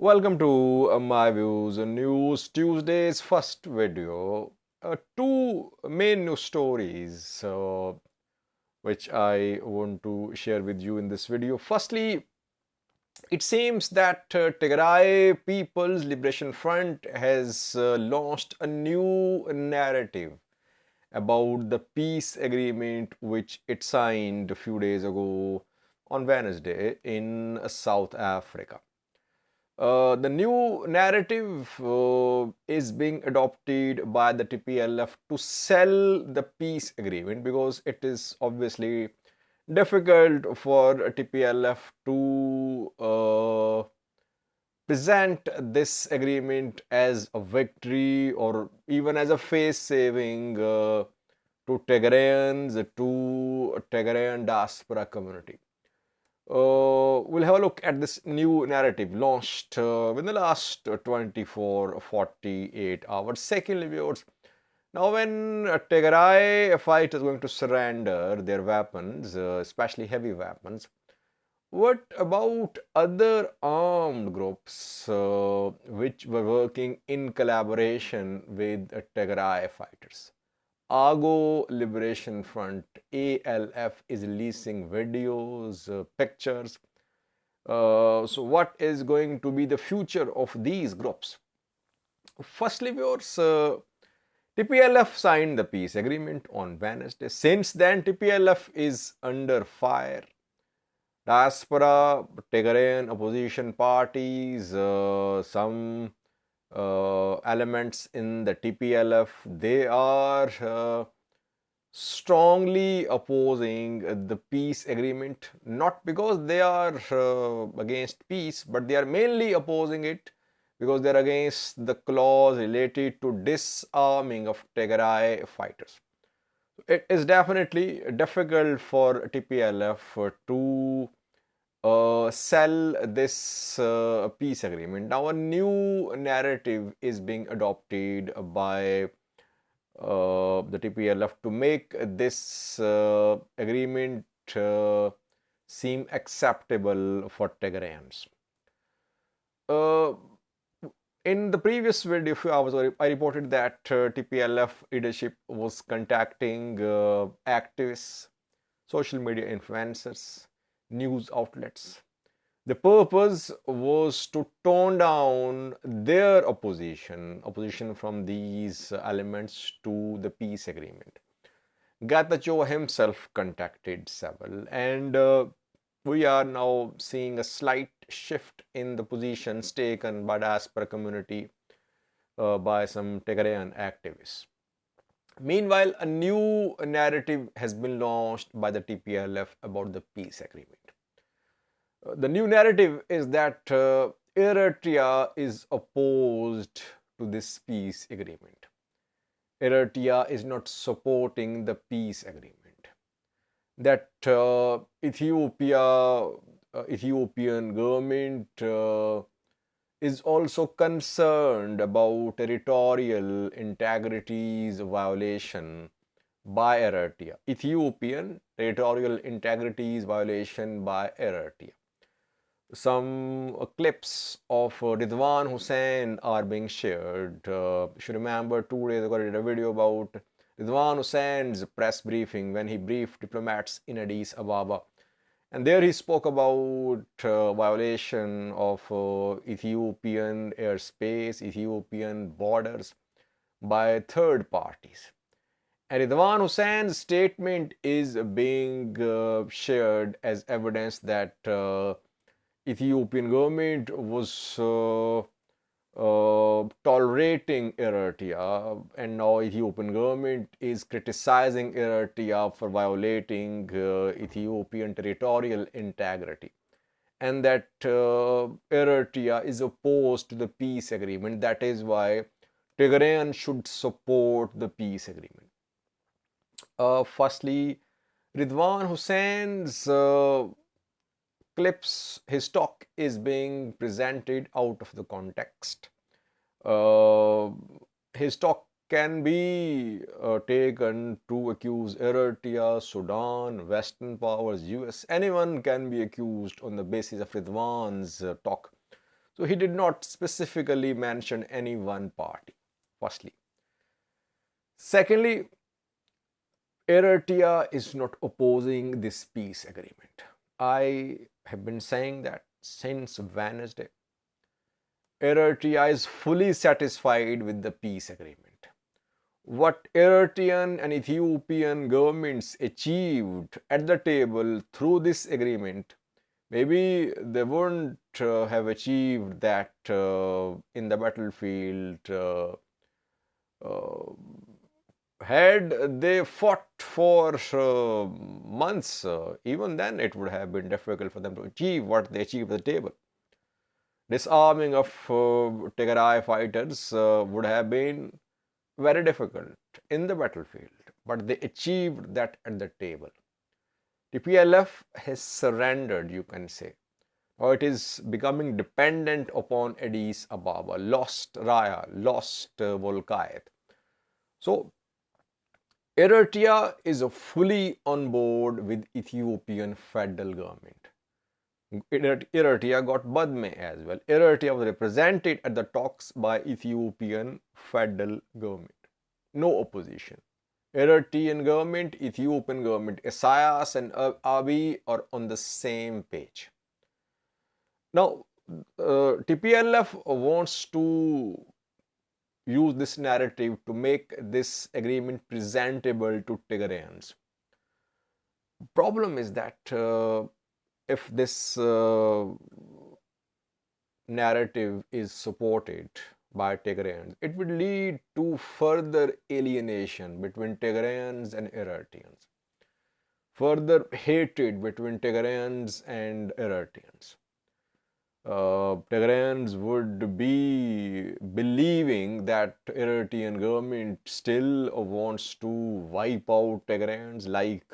Welcome to my views on News Tuesday's first video. Two main news stories which I want to share with you in this video. Firstly, it seems that Tigray People's Liberation Front has launched a new narrative about the peace agreement which it signed a few days ago on Wednesday in South Africa. The new narrative is being adopted by the TPLF to sell the peace agreement because it is obviously difficult for TPLF to present this agreement as a victory or even as a face saving to Tigrayans, to Tigrayan diaspora community. We'll have a look at this new narrative launched within the last 24-48 hours. Secondly, viewers, now when Tigray fight is going to surrender their weapons, especially heavy weapons, what about other armed groups which were working in collaboration with Tigray fighters? Agew Liberation Front, ALF, is releasing videos, pictures. So what is going to be the future of these groups? Firstly, viewers, TPLF signed the peace agreement on Wednesday. Since then, TPLF is under fire. Diaspora, Tigrayan opposition parties, some elements in the TPLF, they are strongly opposing the peace agreement, not because they are against peace, but they are mainly opposing it because they are against the clause related to disarming of Tigray fighters. It is definitely difficult for TPLF to sell this peace agreement. Now, a new narrative is being adopted by the TPLF to make this agreement seem acceptable for Tigrayans. In the previous video, a few hours ago, I reported that TPLF leadership was contacting activists, social media influencers, news outlets. The purpose was to tone down their opposition from these elements to the peace agreement. Getachew himself contacted several, and we are now seeing a slight shift in the positions taken by diaspora community by some Tigrayan activists. Meanwhile, a new narrative has been launched by the TPLF about the peace agreement. The new narrative is that Eritrea is opposed to this peace agreement. Eritrea is not supporting the peace agreement. That Ethiopian government is also concerned about territorial integrity's violation by Eritrea. Ethiopian territorial integrity's violation by Eritrea. Some clips of Ridwan Hussein are being shared. If you remember, 2 days ago I did a video about Ridwan Hussein's press briefing when he briefed diplomats in Addis Ababa. And there he spoke about violation of Ethiopian airspace, Ethiopian borders by third parties. And Ridwan Hussein's statement is being shared as evidence that Ethiopian government was tolerating Eritrea, and now Ethiopian government is criticizing Eritrea for violating Ethiopian territorial integrity, and that Eritrea is opposed to the peace agreement. That is why Tigrayan should support the peace agreement. Firstly, Ridwan Hussein's clips, his talk is being presented out of the context. His talk can be taken to accuse Eritrea, Sudan, Western powers, US. Anyone can be accused on the basis of Ridwan's talk. So he did not specifically mention any one party, firstly. Secondly, Eritrea is not opposing this peace agreement. I have been saying that since Wednesday. Eritrea is fully satisfied with the peace agreement. What Eritrean and Ethiopian governments achieved at the table through this agreement, maybe they wouldn't have achieved that in the battlefield. Uh, had they fought for months, even then it would have been difficult for them to achieve what they achieved at the table. Disarming of Tigray fighters would have been very difficult in the battlefield, but they achieved that at the table. TPLF has surrendered, you can say, or it is becoming dependent upon Addis Ababa, lost Raya, lost Volkayet. So, Eritrea is fully on board with Ethiopian federal government. Eritrea got Badme as well. Eritrea was represented at the talks by Ethiopian federal government. No opposition. Eritrean government, Ethiopian government, Isaias and Abiy are on the same page. Now, TPLF wants to use this narrative to make this agreement presentable to Tigrayans. Problem is that if this narrative is supported by Tigrayans, it would lead to further alienation between Tigrayans and Eritreans, further hatred between Tigrayans and Eritreans. Tigrayans would be believing that Eritrean government still wants to wipe out Tigrayans like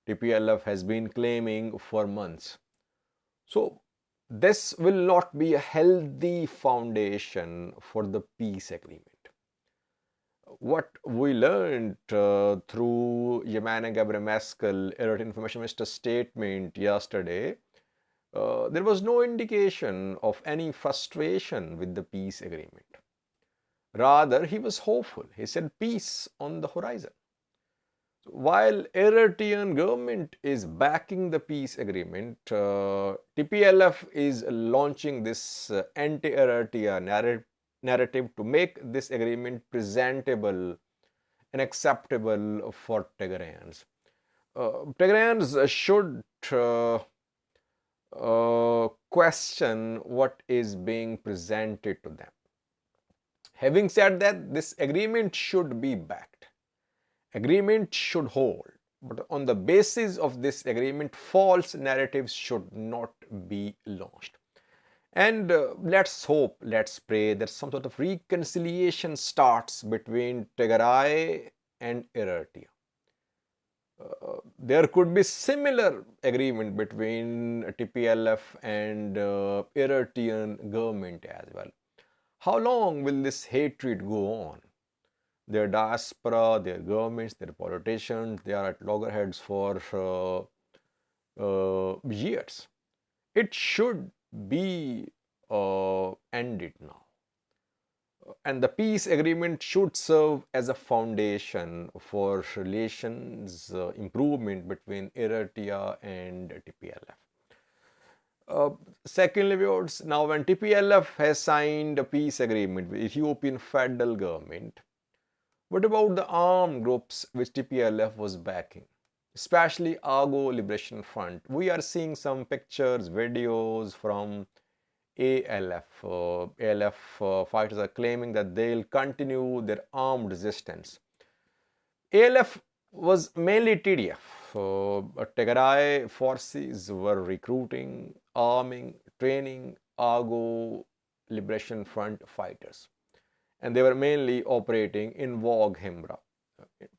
TPLF has been claiming for months. So this will not be a healthy foundation for the peace agreement. What we learned through Yemane Gebremeskel, Eritrean Information Minister's statement yesterday, there was no indication of any frustration with the peace agreement. Rather, he was hopeful. He said peace on the horizon. While Eritrean government is backing the peace agreement, TPLF is launching this anti-Eritrea narrative to make this agreement presentable and acceptable for Tigrayans. Tigrayans should question what is being presented to them. Having said that, this agreement should be backed. Agreement should hold, but on the basis of this agreement, false narratives should not be launched. And let's hope, let's pray that some sort of reconciliation starts between Tigray and Eritrea. There could be similar agreement between TPLF and Eritrean government as well. How long will this hatred go on? Their diaspora, their governments, their politicians, they are at loggerheads for years. It should be ended now. And the peace agreement should serve as a foundation for relations improvement between Eritrea and TPLF. Secondly, viewers, now when TPLF has signed a peace agreement with Ethiopian federal government, what about the armed groups which TPLF was backing, especially Agew Liberation Front? We are seeing some pictures, videos from ALF. ALF fighters are claiming that they'll continue their armed resistance. ALF was mainly TDF. Tigray forces were recruiting, arming, training Agew Liberation Front fighters. And they were mainly operating in Wog Hemra,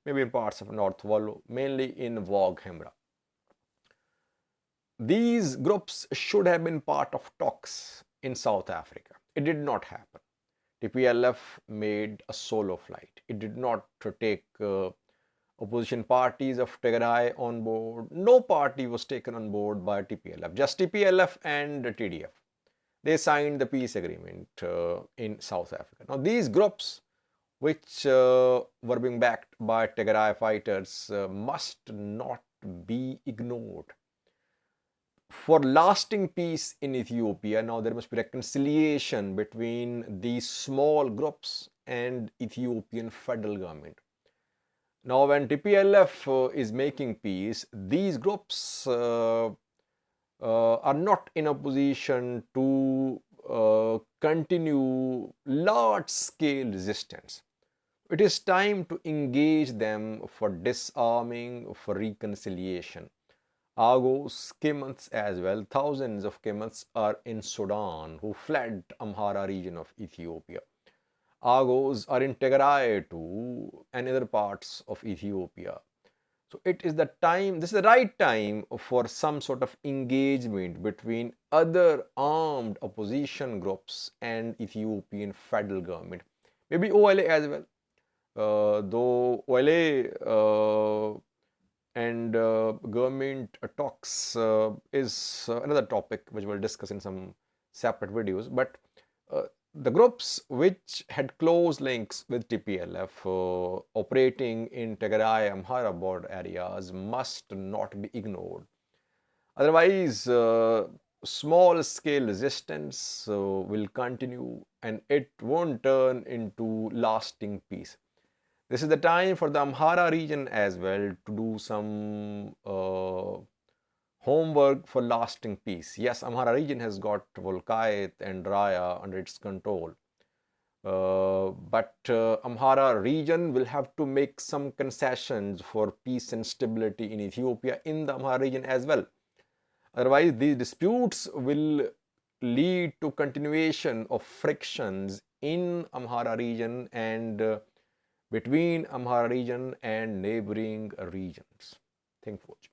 maybe in parts of North Wallo, mainly in Wog Hemra. These groups should have been part of talks in South Africa. It did not happen. TPLF made a solo flight. It did not take opposition parties of Tigray on board. No party was taken on board by TPLF, just TPLF and TDF. they signed the peace agreement in South Africa. Now, these groups, which were being backed by Tigray fighters, must not be ignored. For lasting peace in Ethiopia, now there must be reconciliation between these small groups and Ethiopian federal government. Now, when TPLF is making peace, these groups are not in a position to continue large-scale resistance. It is time to engage them for disarming, for reconciliation. Agos, Kemans as well, thousands of Kemans are in Sudan who fled Amhara region of Ethiopia. Agos are in Tigray too and other parts of Ethiopia. So it is the time, this is the right time for some sort of engagement between other armed opposition groups and Ethiopian federal government. Maybe OLA as well. Though OLA and government talks is another topic which we'll discuss in some separate videos. But the groups which had close links with TPLF operating in Tigray, Amhara border areas must not be ignored. Otherwise, small-scale resistance will continue and it won't turn into lasting peace. This is the time for the Amhara region as well to do some homework for lasting peace. Yes, Amhara region has got Volkayet and Raya under its control. But Amhara region will have to make some concessions for peace and stability in Ethiopia in the Amhara region as well. Otherwise, these disputes will lead to continuation of frictions in Amhara region and between Amhara region and neighboring regions. Thank you for watching.